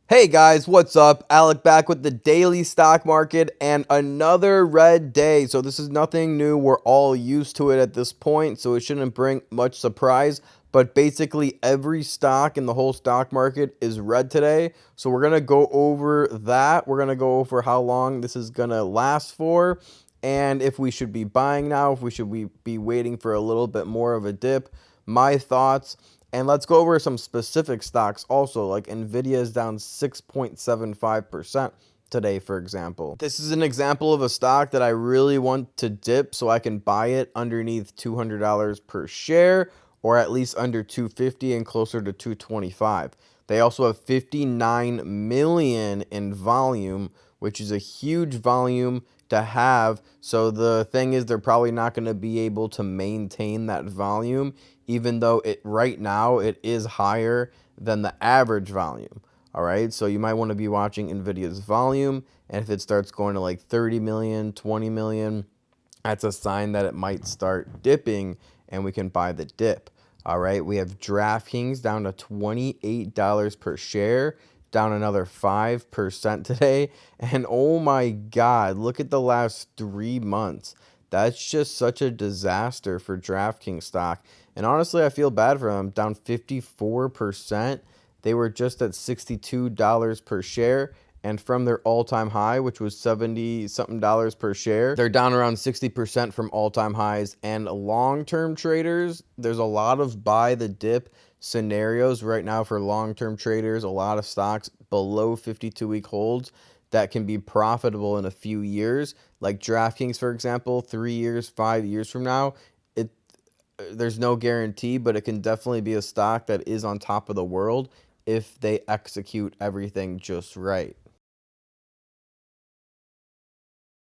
Hey guys, what's up? Alec back with the daily stock market and another red day. So this is nothing new. We're all used to it at this point, so it shouldn't bring much surprise. But basically every stock in the whole stock market is red today. So we're going to go over that. We're going to go over how long this is going to last for and if we should be buying now, if we should be waiting for a little bit more of a dip, my thoughts. And let's go over some specific stocks also, like Nvidia is down 6.75% today, for example. This is an example of a stock that I really want to dip so I can buy it underneath $200 per share, or at least under 250 and closer to 225. They also have 59 million in volume, which is a huge volume to have. So the thing is, they're probably not going to be able to maintain that volume, even though it right now it is higher than the average volume. All right, so you might want to be watching Nvidia's volume, and if it starts going to like 30 million, 20 million, that's a sign that it might start dipping and we can buy the dip. All right, we have DraftKings down to $28 per share, down another 5% today. And oh my God, look at the last 3 months. That's just such a disaster for DraftKings stock. And honestly, I feel bad for them, down 54%. They were just at $62 per share. And from their all-time high, which was 70 something dollars per share, they're down around 60% from all-time highs. And long-term traders, there's a lot of buy the dip scenarios right now for long-term traders, a lot of stocks below 52-week holds that can be profitable in a few years, like DraftKings, for example. 3 years, 5 years from now, it there's no guarantee, but it can definitely be a stock that is on top of the world if they execute everything just right.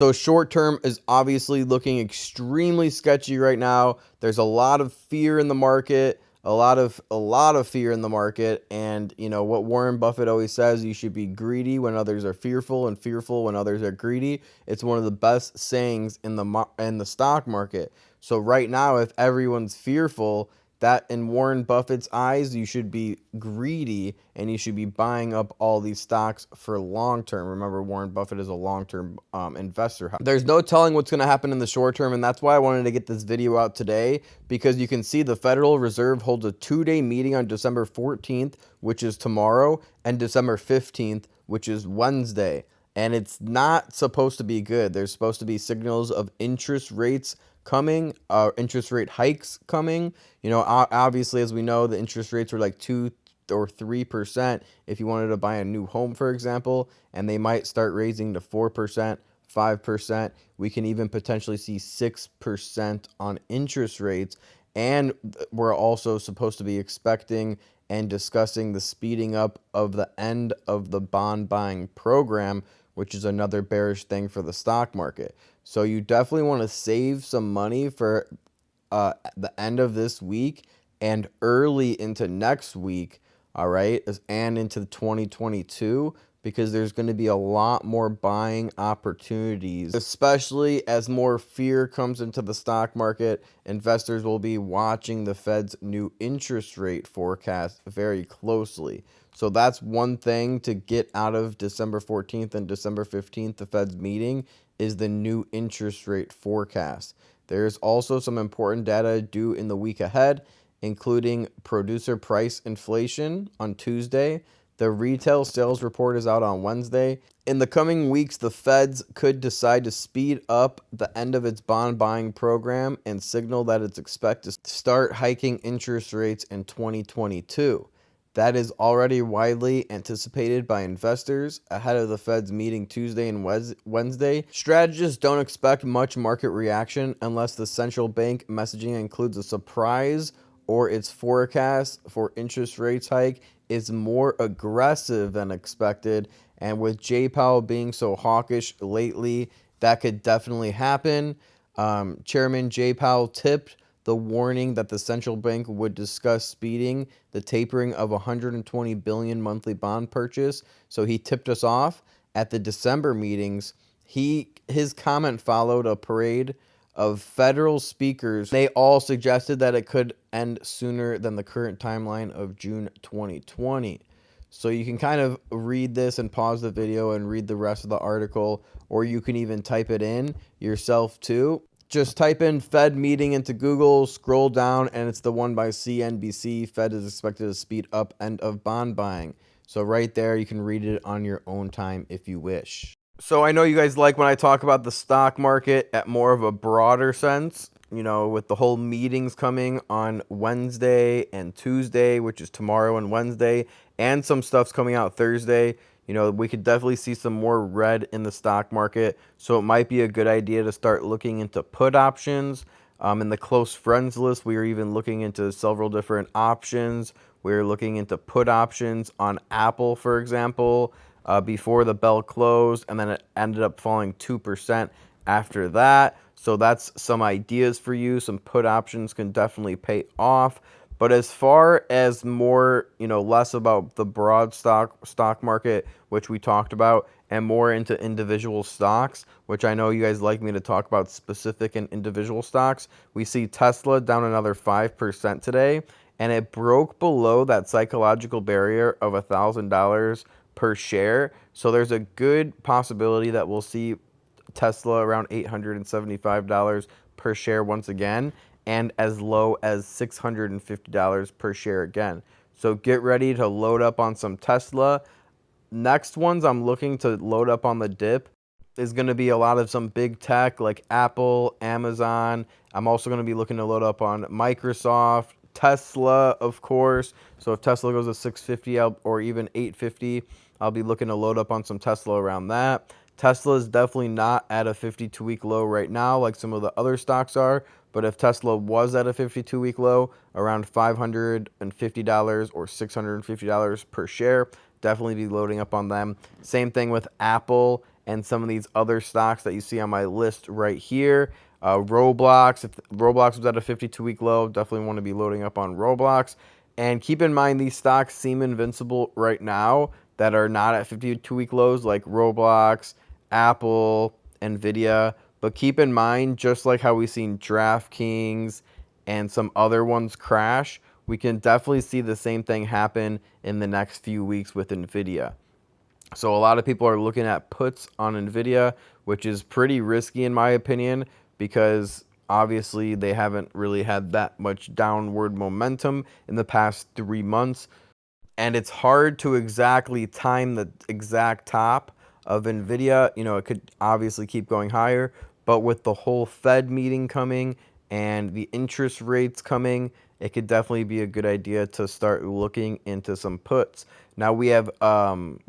So short term is obviously looking extremely sketchy right now. There's a lot of fear in the market, a lot of fear in the market, and you know what Warren Buffett always says, you should be greedy when others are fearful and fearful when others are greedy. It's one of the best sayings in the stock market. So right now, if everyone's fearful, that in Warren Buffett's eyes, you should be greedy and you should be buying up all these stocks for long term. Remember, Warren Buffett is a long term investor. There's no telling what's going to happen in the short term, and that's why I wanted to get this video out today, because you can see the Federal Reserve holds a 2-day meeting on December 14th, which is tomorrow, and December 15th, which is Wednesday. And it's not supposed to be good. There's supposed to be signals of interest rates coming, interest rate hikes coming. You know, obviously, as we know, the interest rates were like 2 or 3% if you wanted to buy a new home, for example, and they might start raising to 4%, 5%. We can even potentially see 6% on interest rates. And we're also supposed to be expecting and discussing the speeding up of the end of the bond buying program, which is another bearish thing for the stock market. So you definitely want to save some money for the end of this week and early into next week, all right, and into 2022, because there's going to be a lot more buying opportunities, especially as more fear comes into the stock market. Investors will be watching the Fed's new interest rate forecast very closely. So that's one thing to get out of December 14th and December 15th, the Fed's meeting, is the new interest rate forecast. There's also some important data due in the week ahead, including producer price inflation on Tuesday. The retail sales report is out on Wednesday. In the coming weeks, the Feds could decide to speed up the end of its bond buying program and signal that it's expected to start hiking interest rates in 2022. That is already widely anticipated by investors ahead of the Fed's meeting Tuesday and Wednesday. Strategists don't expect much market reaction unless the central bank messaging includes a surprise or its forecast for interest rates hike is more aggressive than expected. And with Jay Powell being so hawkish lately, that could definitely happen. Chairman Jay Powell tipped the warning that the central bank would discuss speeding the tapering of 120 billion monthly bond purchase. So he tipped us off at the December meetings. His comment followed a parade of federal speakers. They all suggested that it could end sooner than the current timeline of June 2020. So you can kind of read this and pause the video and read the rest of the article, or you can even type it in yourself too. Just type in Fed meeting into Google, scroll down, and it's the one by CNBC. Fed is expected to speed up end of bond buying. So right there, you can read it on your own time if you wish. So I know you guys like when I talk about the stock market at more of a broader sense, with the whole meetings coming on Wednesday and Tuesday, which is tomorrow and Wednesday, and some stuff's coming out Thursday. We could definitely see some more red in the stock market. So it might be a good idea to start looking into put options. In the close friends list, we are even looking into several different options. We're looking into put options on Apple, for example, before the bell closed, and then it ended up falling 2% after that. So that's some ideas for you. Some put options can definitely pay off. But as far as more, less about the broad stock market, which we talked about, and more into individual stocks, which I know you guys like me to talk about specific and individual stocks. We see Tesla down another 5% today, and it broke below that psychological barrier of $1,000 per share. So there's a good possibility that we'll see Tesla around $875 per share once again, and as low as $650 per share again. So get ready to load up on some Tesla. Next ones I'm looking to load up on the dip is going to be a lot of some big tech like Apple, Amazon. I'm also going to be looking to load up on Microsoft, Tesla, of course. So if Tesla goes to 650 or even 850, I'll be looking to load up on some Tesla around that. Tesla is definitely not at a 52-week low right now like some of the other stocks are, but if Tesla was at a 52-week low, around $550 or $650 per share, definitely be loading up on them. Same thing with Apple and some of these other stocks that you see on my list right here. Roblox, if Roblox was at a 52-week low, definitely want to be loading up on Roblox. And keep in mind, these stocks seem invincible right now that are not at 52-week lows, like Roblox, Apple, Nvidia. But keep in mind, just like how we've seen DraftKings and some other ones crash, we can definitely see the same thing happen in the next few weeks with Nvidia. So a lot of people are looking at puts on Nvidia, which is pretty risky in my opinion, because obviously they haven't really had that much downward momentum in the past 3 months. And it's hard to exactly time the exact top of Nvidia. It could obviously keep going higher, but with the whole Fed meeting coming and the interest rates coming, it could definitely be a good idea to start looking into some puts. Now we have Peloton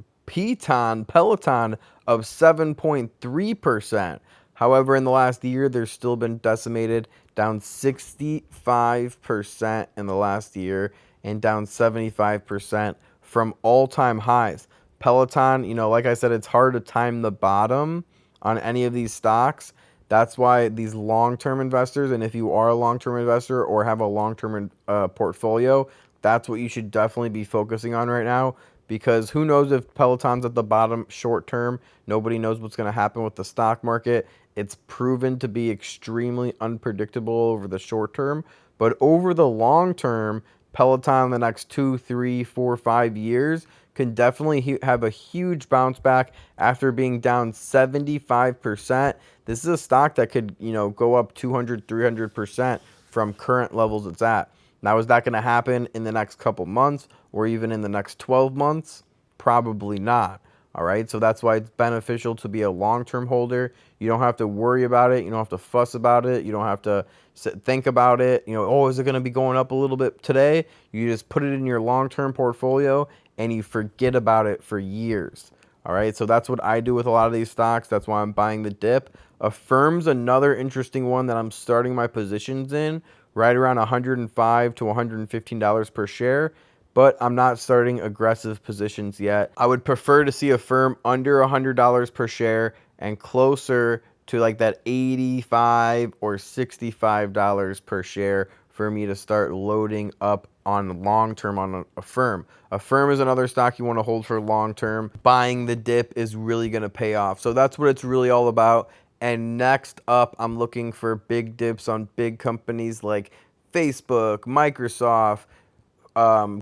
of 7.3%. However, in the last year, there's still been decimated, down 65% in the last year and down 75% from all-time highs. Peloton, like I said, it's hard to time the bottom on any of these stocks. That's why these long-term investors, and if you are a long-term investor or have a long-term portfolio, that's what you should definitely be focusing on right now, because who knows if Peloton's at the bottom short term. Nobody knows what's going to happen with the stock market. It's proven to be extremely unpredictable over the short term, but over the long term, Peloton in the next 2, 3, 4, 5 years can definitely have a huge bounce back after being down 75%. This is a stock that could, go up 200, 300% from current levels it's at. Now, is that going to happen in the next couple months or even in the next 12 months? Probably not. All right. So that's why it's beneficial to be a long-term holder. You don't have to worry about it. You don't have to fuss about it. You don't have to think about it. Oh, is it going to be going up a little bit today? You just put it in your long-term portfolio and you forget about it for years. All right. So that's what I do with a lot of these stocks. That's why I'm buying the dip. Affirm's another interesting one that I'm starting my positions in right around $105 to $115 per share, but I'm not starting aggressive positions yet. I would prefer to see a firm under $100 per share and closer to like that $85 or $65 per share for me to start loading up on long term on a firm. A firm is another stock you want to hold for long term. Buying the dip is really going to pay off. So that's what it's really all about. And next up, I'm looking for big dips on big companies like Facebook, Microsoft,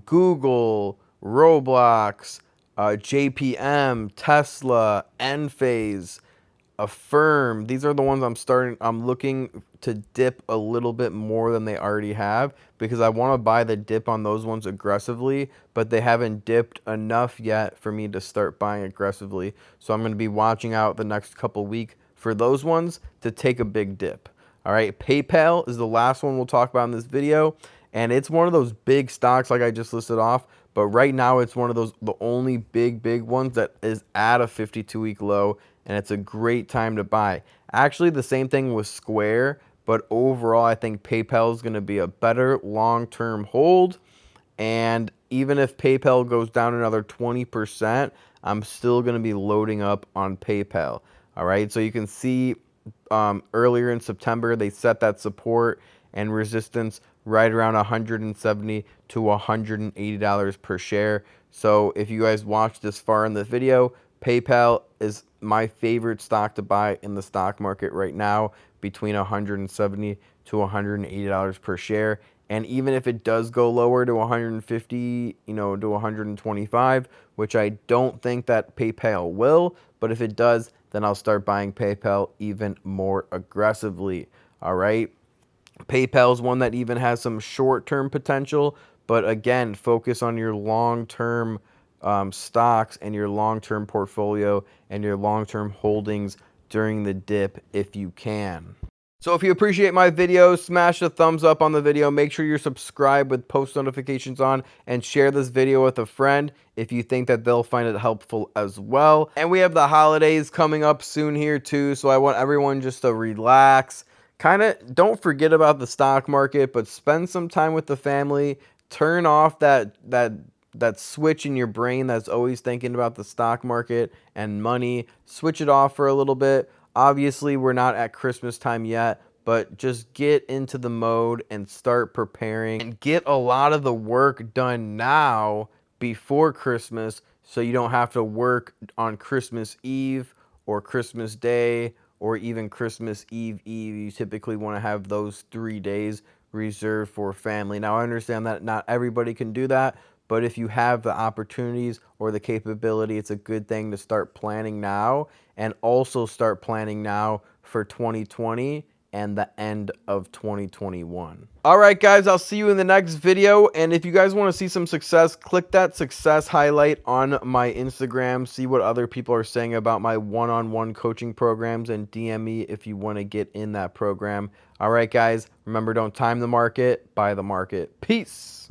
Google, Roblox, JPM, Tesla, Enphase, Affirm. These are the ones I'm looking to dip a little bit more than they already have, because I want to buy the dip on those ones aggressively, but they haven't dipped enough yet for me to start buying aggressively. So I'm going to be watching out the next couple weeks for those ones to take a big dip. All right, PayPal is the last one we'll talk about in this video, and it's one of those big stocks like I just listed off, but right now it's one of the only big ones that is at a 52-week low, and it's a great time to buy. Actually, the same thing with Square, but overall, I think PayPal is going to be a better long-term hold. And even if PayPal goes down another 20%, I'm still going to be loading up on PayPal. All right, so you can see earlier in September, they set that support and resistance right around $170 to $180 per share. So if you guys watched this far in the video, PayPal is my favorite stock to buy in the stock market right now, between $170 to $180 per share. And even if it does go lower to 150, to 125, which I don't think that PayPal will, but if it does, then I'll start buying PayPal even more aggressively. All right. PayPal is one that even has some short-term potential, but again, focus on your long-term stocks and your long-term portfolio and your long-term holdings during the dip if you can. So if you appreciate my videos, smash the thumbs up on the video. Make sure you're subscribed with post notifications on, and share this video with a friend if you think that they'll find it helpful as well. And we have the holidays coming up soon here too, so I want everyone just to relax. Kind of don't forget about the stock market, but spend some time with the family. Turn off that switch in your brain that's always thinking about the stock market and money. Switch it off for a little bit. Obviously, we're not at Christmas time yet, but just get into the mode and start preparing and get a lot of the work done now before Christmas, so you don't have to work on Christmas Eve or Christmas Day or even Christmas Eve. You typically want to have those 3 days reserved for family. Now, I understand that not everybody can do that, but if you have the opportunities or the capability, it's a good thing to start planning now, and also start planning now for 2020 and the end of 2021. All right, guys, I'll see you in the next video. And if you guys want to see some success, click that success highlight on my Instagram. See what other people are saying about my one-on-one coaching programs, and DM me if you want to get in that program. All right, guys, remember, don't time the market, buy the market. Peace.